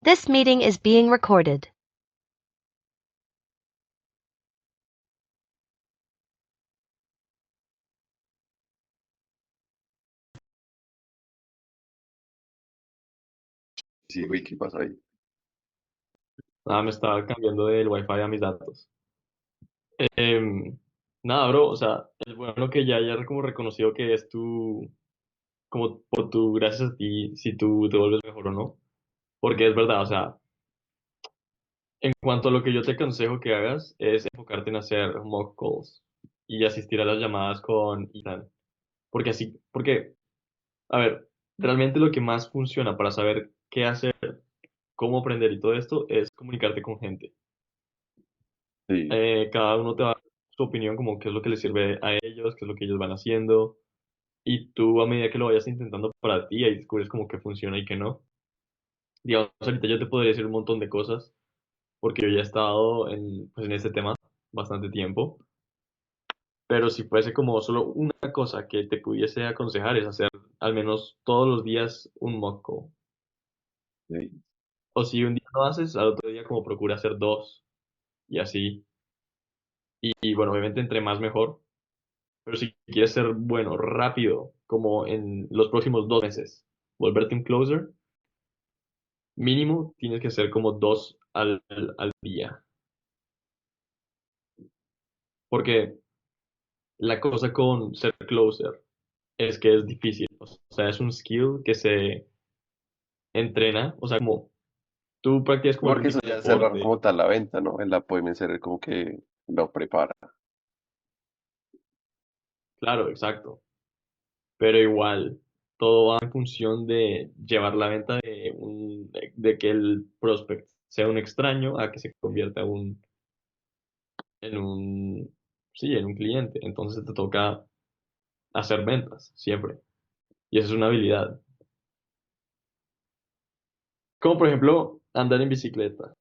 This meeting is being recorded. Sí, güey, ¿qué pasó ahí? Nada, me estaba cambiando del wifi a mis datos. Em, Nada, bro, o sea, es bueno que ya hayas como reconocido que es tu, como por tu, gracias a ti, si tú te vuelves mejor o no. Porque es verdad, o sea, en cuanto a lo que yo te aconsejo que hagas, es enfocarte en hacer mock calls y asistir a las llamadas con Ethan. Porque, a ver, realmente lo que más funciona para saber qué hacer, cómo aprender y todo esto es comunicarte con gente. Sí, Cada uno te va a dar su opinión, como qué es lo que les sirve a ellos, qué es lo que ellos van haciendo, y tú a medida que lo vayas intentando para ti, ahí descubres como que funciona y que no. Digamos, ahorita yo te podría decir un montón de cosas, porque yo ya he estado pues, en este tema bastante tiempo, pero si fuese como solo una cosa que te pudiese aconsejar es hacer al menos todos los días un mock call. sí. O si un día lo haces, al otro día como procura hacer dos, y así. Y bueno, obviamente entre más mejor. Pero si quieres ser bueno, rápido, como en los próximos 2 meses, volverte un closer, mínimo tienes que hacer como dos al día. Porque la cosa con ser closer es que es difícil. O sea, es un skill que se entrena. O sea, como tú practicas como algún Porque eso tipo de ya cerrar deporte, como tal la venta, ¿no? El appointment ser como que lo prepara. claro, exacto. Pero igual, todo va en función de llevar la venta de que el prospect sea un extraño a que se convierta en un, sí, en un cliente. Entonces te toca hacer ventas siempre. Y esa es una habilidad. Como por ejemplo, andar en bicicleta.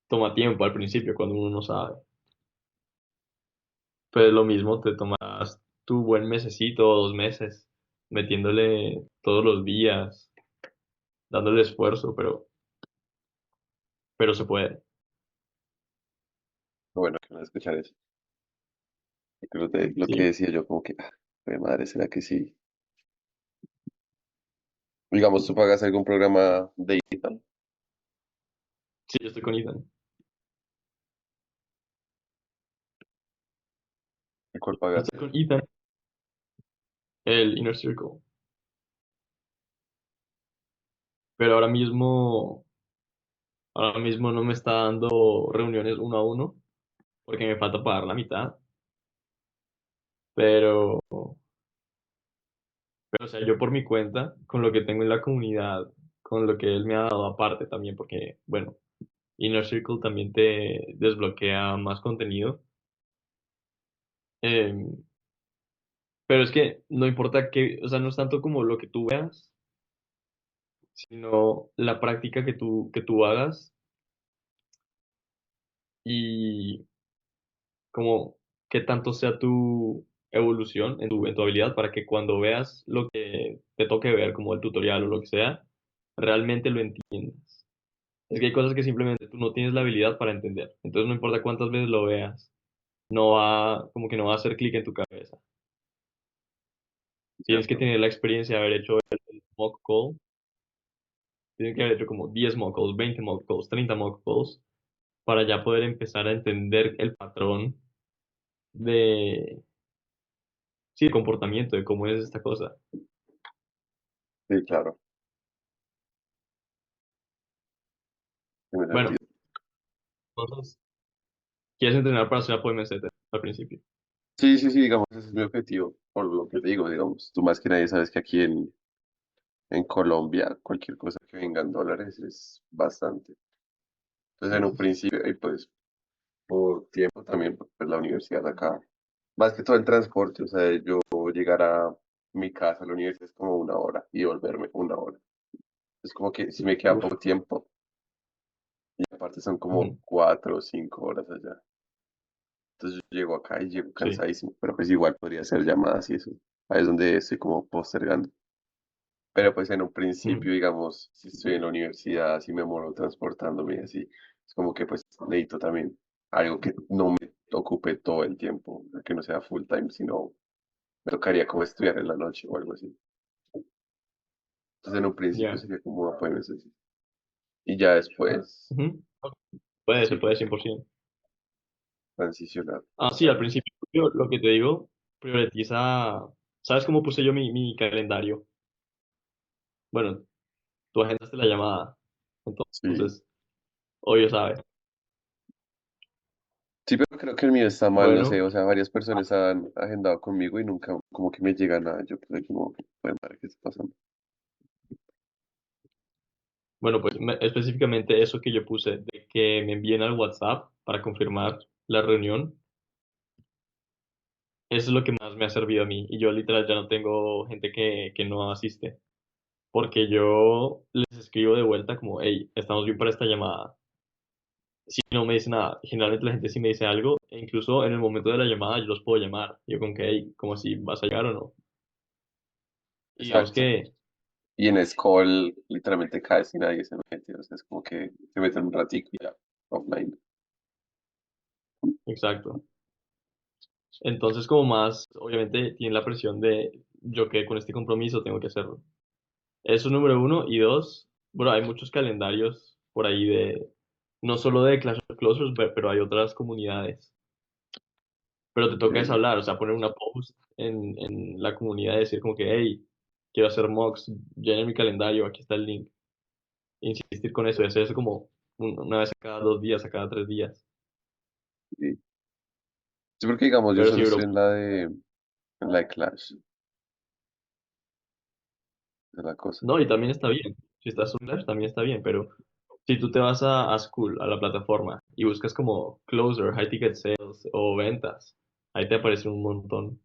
Toma tiempo al principio cuando uno no sabe. Pues lo mismo, te tomas tu buen mesecito o 2 meses metiéndole todos los días, dándole esfuerzo, pero se puede. Bueno, que no escuchar eso. Lo que Sí, decía yo, como que, de madre, ¿será que sí? Digamos, tú pagas algún programa de digital. sí, yo estoy con Ethan. ¿Cuál Yo pagaste? estoy con Ethan, el Inner Circle. Pero ahora mismo no me está dando reuniones uno a uno porque me falta pagar la mitad. Pero, o sea, yo por mi cuenta, con lo que tengo en la comunidad, con lo que él me ha dado aparte también, porque, bueno, Inner Circle también te desbloquea más contenido. em, pero es que no importa que, o sea, no es tanto como lo que tú veas, sino la práctica que tú hagas y como qué tanto sea tu evolución en tu habilidad para que cuando veas lo que te toque ver, como el tutorial o lo que sea, realmente lo entiendas. Es que hay cosas que simplemente tú no tienes la habilidad para entender. Entonces no importa cuántas veces lo veas, como que no va a hacer clic en tu cabeza. Tienes que ¿Cierto? tener la experiencia de haber hecho el mock call. Tienes que haber hecho como 10 mock calls, 20 mock calls, 30 mock calls, para ya poder empezar a entender el patrón de, sí, el comportamiento, de cómo es esta cosa. Sí, claro, tiene Bueno, sentido. entonces, ¿quieres entrenar para ser apoyo setter al principio? Sí, sí, sí, digamos, ese es mi objetivo. Por lo que te digo, digamos, tú más que nadie sabes que aquí en Colombia cualquier cosa que venga en dólares es bastante. Entonces, en un principio, y pues por tiempo también, pues la universidad acá, más que todo el transporte, o sea, yo llegar a mi casa, a la universidad es como una hora y volverme una hora. Es como que si me queda Uf, poco tiempo, y aparte son como ujú, 4 o 5 horas allá. Entonces yo llego acá y llego sí, cansadísimo, pero pues igual podría hacer llamadas y eso. Ahí es donde estoy como postergando. Pero pues en un Mm, principio, digamos, si estoy en la universidad, si me muero transportándome y así, es como que pues necesito también algo que no me ocupe todo el tiempo, que no sea full time, sino me tocaría como estudiar en la noche o algo así. Entonces en un principio ya. sería como apenas así. Y ya después, Ujú. Puede, se sí, puede 100%. transicionar. Ah, sí, al principio lo que te digo, prioritiza, ¿sabes cómo puse yo mi calendario? Bueno, tú agendaste la llamada, Sí. entonces, obvio sabes. Sí, pero creo que el mío está mal, no sé, Bueno, o sea, varias personas han agendado conmigo y nunca como que me llega nada, yo creo como, bueno, madre, ¿qué está pasando? bueno, pues específicamente eso que yo puse, de que me envíen al WhatsApp para confirmar la reunión, eso es lo que más me ha servido a mí. Y yo literal ya no tengo gente que no asiste, porque yo les escribo de vuelta como, hey, estamos bien para esta llamada. Si no me dice nada, generalmente la gente sí me dice algo, e incluso en el momento de la llamada yo los puedo llamar. Yo con que, hey, como si vas a llegar o no. Y digamos Exacto. que, Y en Skoll literalmente casi nadie se mete, o sea, es como que se meten un ratico y ya, offline. exacto. Entonces como más, obviamente tiene la presión de yo que con este compromiso tengo que hacerlo. Eso número uno. Y dos, bueno, hay muchos calendarios por ahí de, no solo de Clash of Closers, pero hay otras comunidades. Pero te toca es Sí, hablar, o sea, poner una post en la comunidad y decir como que, hey, quiero hacer mocks, llenen mi calendario, aquí está el link. Insistir con eso, y hacer eso como una vez a cada 2 días, a cada 3 días. sí. Sí, porque digamos, yo Pero solo sí, bro. estoy en la de Clash, de la cosa. No, y también está bien. Si estás en Clash, también está bien, pero si tú te vas a School, a la plataforma, y buscas como Closer, High Ticket Sales o ventas, ahí te aparecen un montón.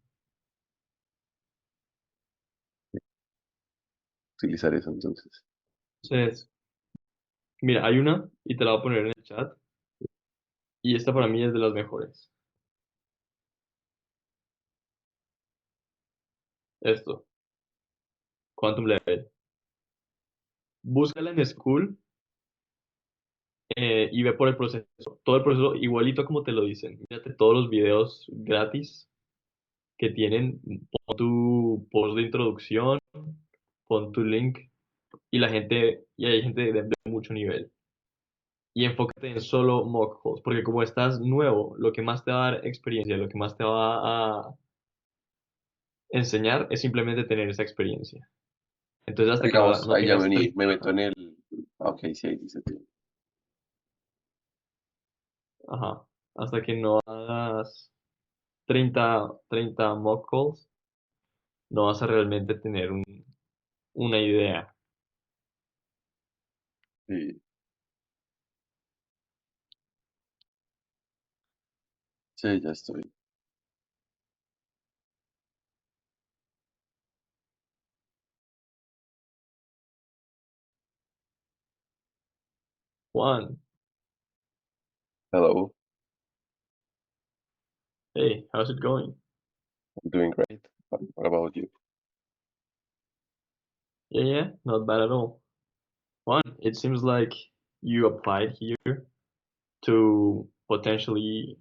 Utilizar eso entonces. Entonces, mira, hay una, y te la voy a poner en el chat, y esta para mí es de las mejores. Esto, Quantum Level. Búscala en School y ve por el proceso. Todo el proceso igualito como te lo dicen. Mírate todos los videos gratis que tienen. Pon tu post de introducción, pon tu link y y hay gente de mucho nivel. Y enfócate en solo mock calls, porque como estás nuevo, lo que más te va a dar experiencia, lo que más te va a enseñar es simplemente tener esa experiencia. Entonces hasta que Digamos, no ahí ya me tengas uní, 30, me meto en el... Ok, sí, ahí dice. ajá, hasta que no hagas 30 mock calls, no vas a realmente tener una idea. Sí, sí, ya estoy. Juan, Hello, hey, how's it going? I'm doing great. What about you? Yeah, yeah, not bad at all. Juan, it seems like you applied here to potentially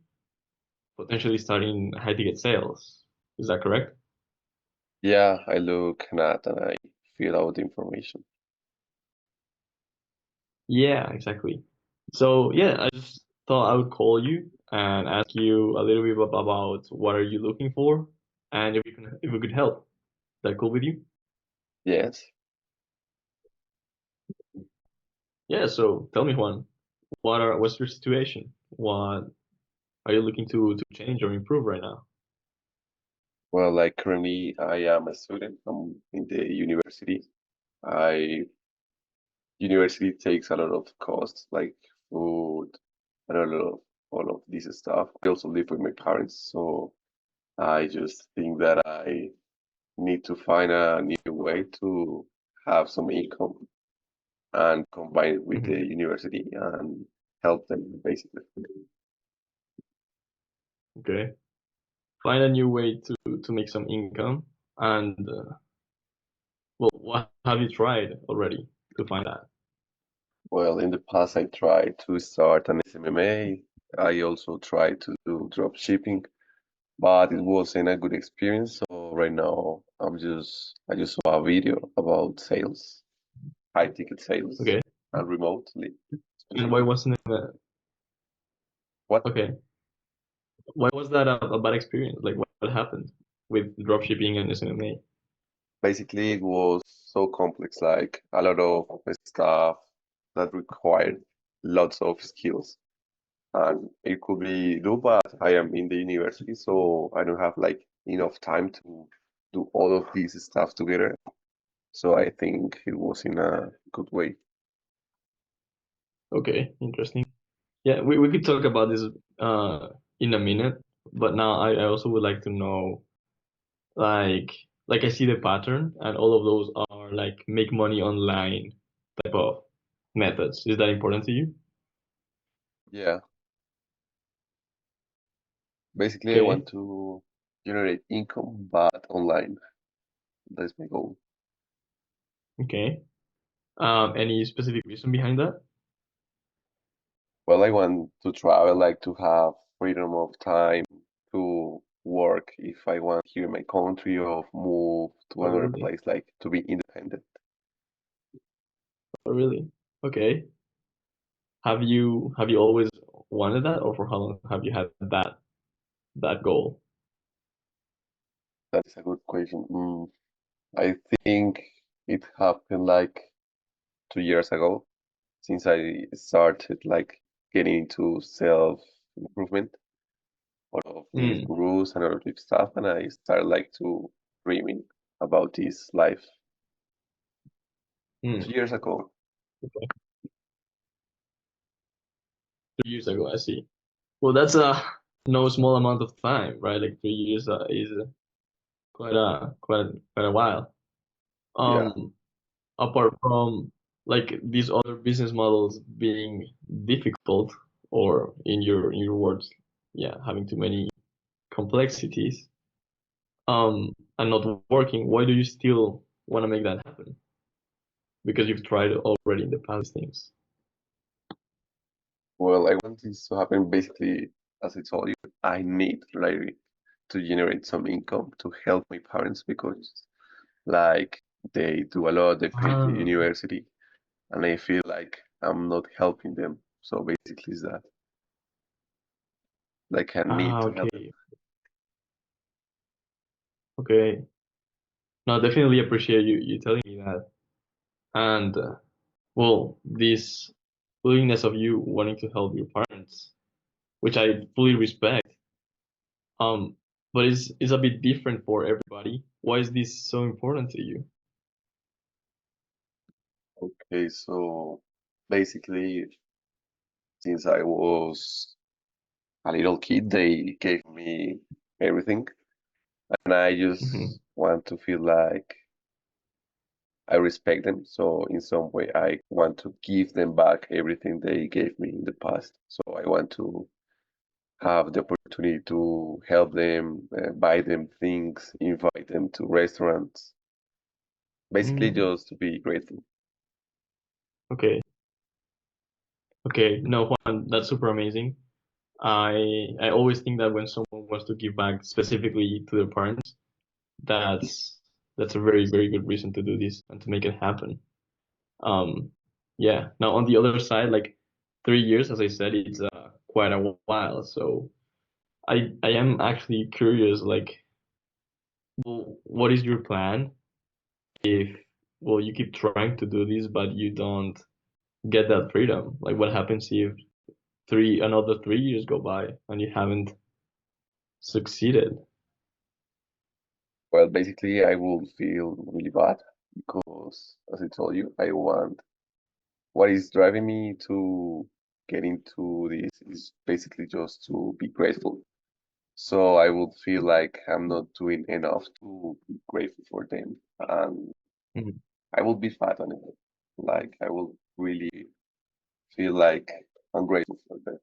starting high ticket sales. Is that correct? Yeah, I look at and I fill out the information. Yeah, exactly. So yeah, I just thought I would call you and ask you a little bit about what are you looking for and if we could help. Is that cool with you? Yes. Yeah, so tell me, Juan, what's your situation? What are you looking to change or improve right now? Well, like currently I am a student. I'm in the university. I University takes a lot of costs like food and a lot of all of this stuff. I also live with my parents, so I just think that I need to find a new way to have some income and combine it with the Mhm. university and help them basically. Okay. – – – – – – – – – – – – – – – – – – – – – – – – – – – – – – – – – – – – – – – – – – – – – – – – – – – – – – – – – – – – – – – – – – – – – – – – – – – – – – – – – – – – – – – – – – – – – – – – – – – – – – – – – – – – – – – – – – – – – – – –– –– –– –– –– –– –– –– –– –– –– –– –– – Well, what have you tried already to find that? Well, in the past, I tried to start an SMMA. I also tried to do drop shipping, but it wasn't a good experience. So right now, I just saw a video about sales, high ticket sales, Okay. and remotely, And why especially. wasn't it What? okay? Why was that a bad experience? Like what happened with dropshipping and SMA? Basically, it was so complex, like a lot of stuff that required lots of skills. And it could be do, but I am in the university, so I don't have like enough time to do all of these stuff together. So I think it was in a good way. Okay, interesting. Yeah, we could talk about this in a minute, but now I also would like to know like I see the pattern and all of those are like make money online type of methods. Is that important to you? Yeah, basically, I Okay, want to generate income, but online. That's my goal. okay. Any specific reason behind that? Well, I want to travel, like to have freedom of time to work if I want here in my country or move to Oh, another really? place, like to be independent. Oh, really? Okay. Have you always wanted that, or for how long have you had that goal? That is a good question. I think it happened like 2 years ago since I started like getting into self improvement, all of these Mm, gurus and all of this stuff, and I started like to dreaming about this life mm. 2 years ago. Okay. 3 years ago, I see. Well, that's a no small amount of time, right? Like 3 years is quite a while. Yeah. Um, Apart from like these other business models being difficult, or in your words, yeah, having too many complexities, and not working, why do you still want to make that happen? Because you've tried already in the past things. Well, I want this to happen basically, as I told you, I need like to generate some income to help my parents because like they do a lot, they pay the Ah, university, and I feel like I'm not helping them. So basically, is that like I need to help them. okay, okay. No, definitely appreciate you telling me that. And well, this willingness of you wanting to help your parents, which I fully respect. Um, but it's a bit different for everybody. Why is this so important to you? Okay, so basically, since I was a little kid, they gave me everything, and I Hmm. just want to feel like I respect them. So in some way, I want to give them back everything they gave me in the past. So I want to have the opportunity to help them, buy them things, invite them to restaurants, basically Mm, just to be grateful. okay, okay. No, Juan, that's super amazing. I always think that when someone wants to give back specifically to their parents, that's that's a very good reason to do this and to make it happen. Um, yeah. Now on the other side, like 3 years, as I said, it's quite a while. So I am actually curious, like, well, what is your plan if, well, you keep trying to do this, but you don't get that freedom? Like, what happens if another 3 years go by and you haven't succeeded? Well, basically, I will feel really bad because, as I told you, I want what is driving me to get into this is basically just to be grateful. So I would feel like I'm not doing enough to be grateful for them, and Mm, I will be fat on it. Like I will really feel like I'm grateful for them.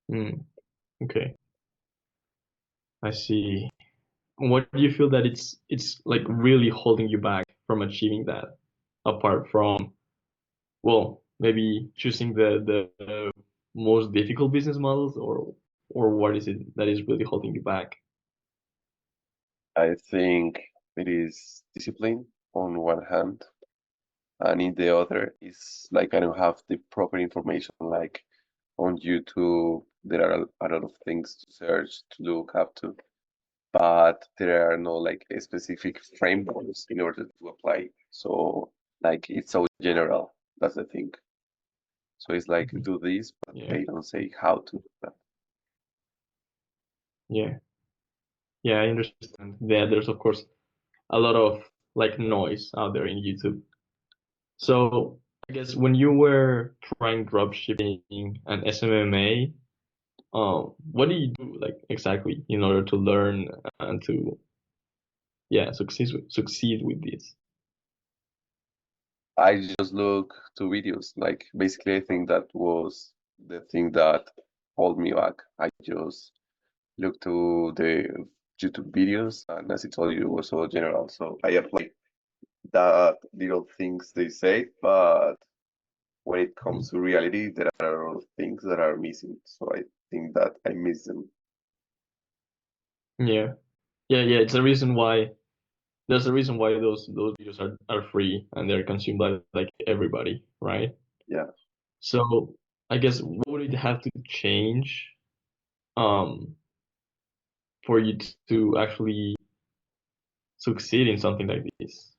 mm, okay, I see. what do you feel that it's like really holding you back from achieving that, apart from, well, maybe choosing the most difficult business models, or what is it that is really holding you back? I think it is discipline on one hand, and in the other is like I don't have the proper information. Like on YouTube, there are a lot of things to search, to look up to, but there are no like specific frameworks in order to apply. So like it's so general. That's the thing. So it's like Mhm. do this, but Yeah, they don't say how to do that. yeah, yeah, I understand. Yeah, there's of course a lot of like noise out there in YouTube. So I guess when you were trying dropshipping and SMMA, what do you do like exactly in order to learn and to, yeah, succeed with this? I just look to videos. Like basically, I think that was the thing that hold me back. I just look to the YouTube videos, and as I told you, it was so general. So I apply that little things they say, but when it Mhm. comes to reality, there are a lot of things that are missing. So I think that I miss them. Yeah, yeah. It's a reason why there's a reason why those videos are free and they're consumed by like everybody, right? Yeah, So I guess what would it have to change um for you to actually succeed in something like this?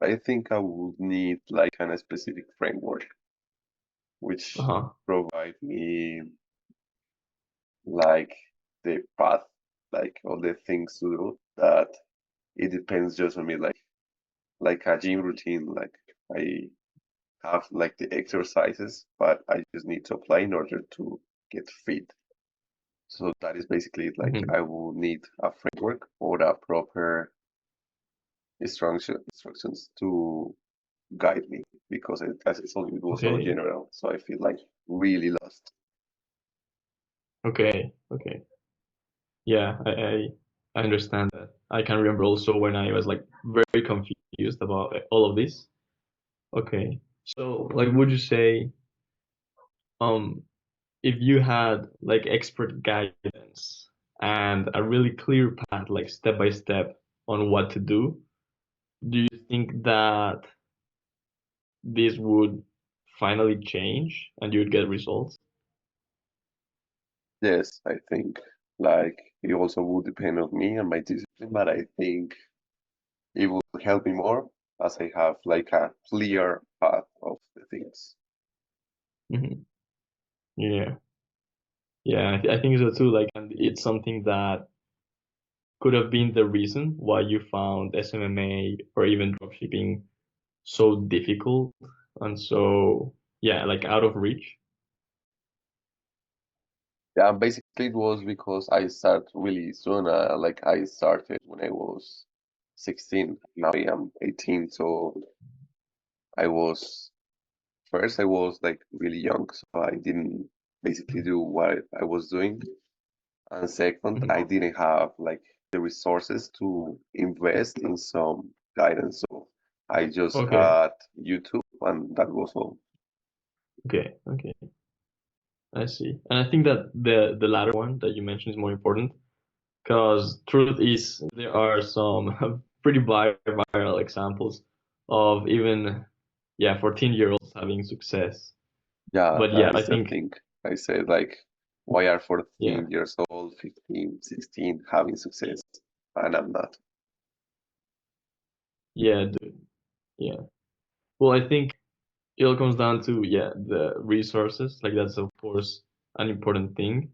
I think I would need like kind of specific framework which Uh-huh. provide me like the path, like all the things to do that it depends just on me, like a gym routine. Like I have like the exercises, but I just need to apply in order to get fit. So that is basically it. Like Hmm. I will need a framework or a proper instructions to guide me because as it's only it was so Okay. general. So I feel like really lost. Okay. Yeah, I understand that. I can remember also when I was like very confused about all of this. Okay. So like would you say um if you had like expert guidance and a really clear path, like step by step on what to do you think that this would finally change and you'd get results? Yes, I think like it also would depend on me and my discipline, but I think it will help me more as I have like a clear path of the things. Hmm. Yeah, yeah, I think so too. Like, and it's something that could have been the reason why you found SMMA or even dropshipping so difficult and so, yeah, like out of reach. Yeah, basically it was because I started really soon. Like I started when I was 16. Now I am 18, so I was first I was like really young, so I didn't basically do what I was doing. And second, I Mhm. didn't have like the resources to invest in some guidance. So I just Okay, had YouTube and that was all. okay, I see. And I think that the latter one that you mentioned is more important because truth is there are some pretty viral examples of even, yeah, 14-year-olds having success. Yeah, But yeah, that I is the think, thing. I said like, why are yeah, 14 years old, 15, 16 having success and I'm not? yeah, dude, yeah. Well, I think it all comes down to, yeah, the resources. Like that's of course an important thing.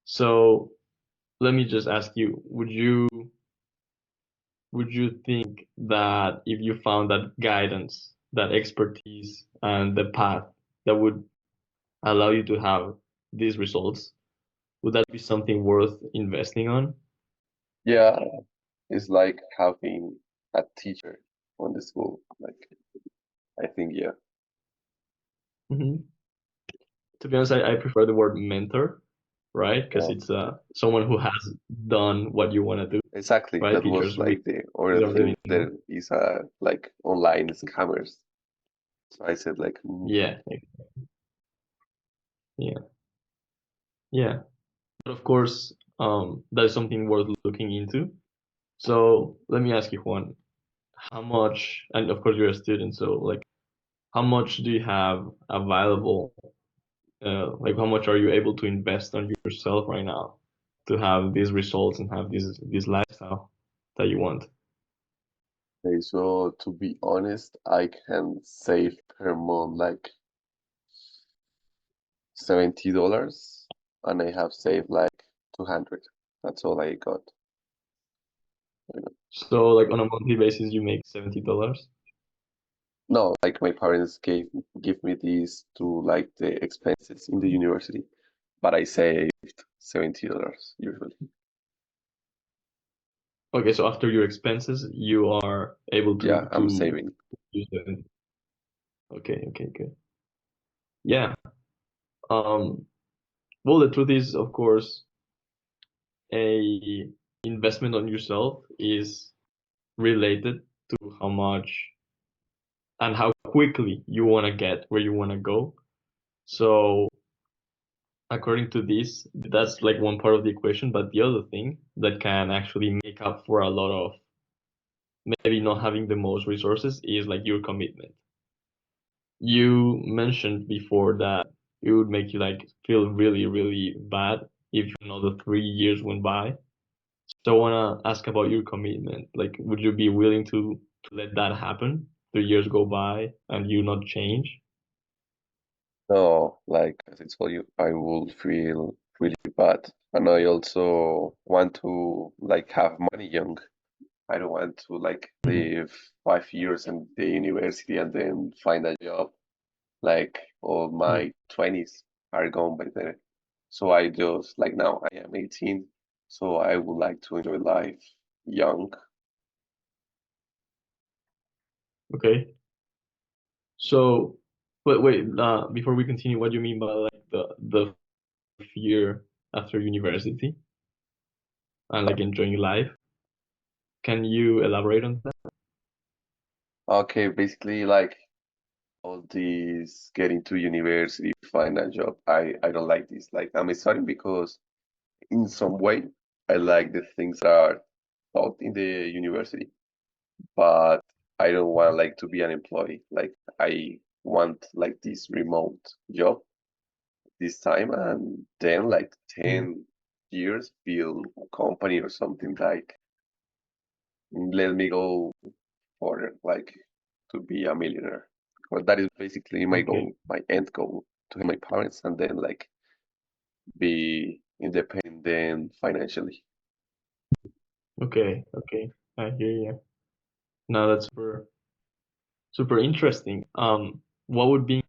So let me just ask you, would you think that if you found that guidance, that expertise and the path that would allow you to have these results, would that be something worth investing on? Yeah, it's like having a teacher on the school. Like, I think, yeah. Hmm. To be honest, I prefer the word mentor right? Because Yeah, it's someone who has done what you want to do, exactly. right? That was Teachers really like the other don't thing. really know. There is like online scammers. So I said like, Yeah, yeah, yeah. But of course, that is something worth looking into. So let me ask you, Juan, how much, and of course you're a student, so like, how much do you have available? Like, how much are you able to invest on yourself right now to have these results and have this lifestyle that you want? okay, so to be honest, I can save per month like $70, and I have saved like 200. That's all I got. You know. So like on a monthly basis, you make $70. No, like my parents give me these to like the expenses in the university, but I saved $70 usually. Okay, so after your expenses, you are able Yeah, I'm to saving. use it. Okay, okay, good. Yeah. Um, well, the truth is, of course, a investment on yourself is related to how much and how quickly you want to get where you want to go. So according to this, that's like one part of the equation, but the other thing that can actually make up for a lot of maybe not having the most resources is like your commitment. You mentioned before that it would make you like feel really, really bad if another 3 years went by. So I wanna ask about your commitment. Like, would you be willing to let that happen? 3 years go by and you not change? No, like as I told you, I will feel really bad. And I also want to like have money young. I don't want to like Mhm. live 5 years in the university and then find a job. Like all Mm. my 20s are gone by then. So I just like now I am 18, so I would like to enjoy life young. Okay. So, but wait, before we continue, what do you mean by like the fear after university and like enjoying life? Can you elaborate on that? Okay, basically like all these getting to university, find a job. I don't like this. Like I'm studying because in some way I like the things that are taught in the university, but I don't want like to be an employee. Like I want like this remote job this time and then like Mm. 10 years build a company or something like let me go for like to be a millionaire. Well, that is basically my Okay, goal, my end goal, to help my parents and then like be independent financially. okay, okay. I hear you. No, that's super, super interesting. What would be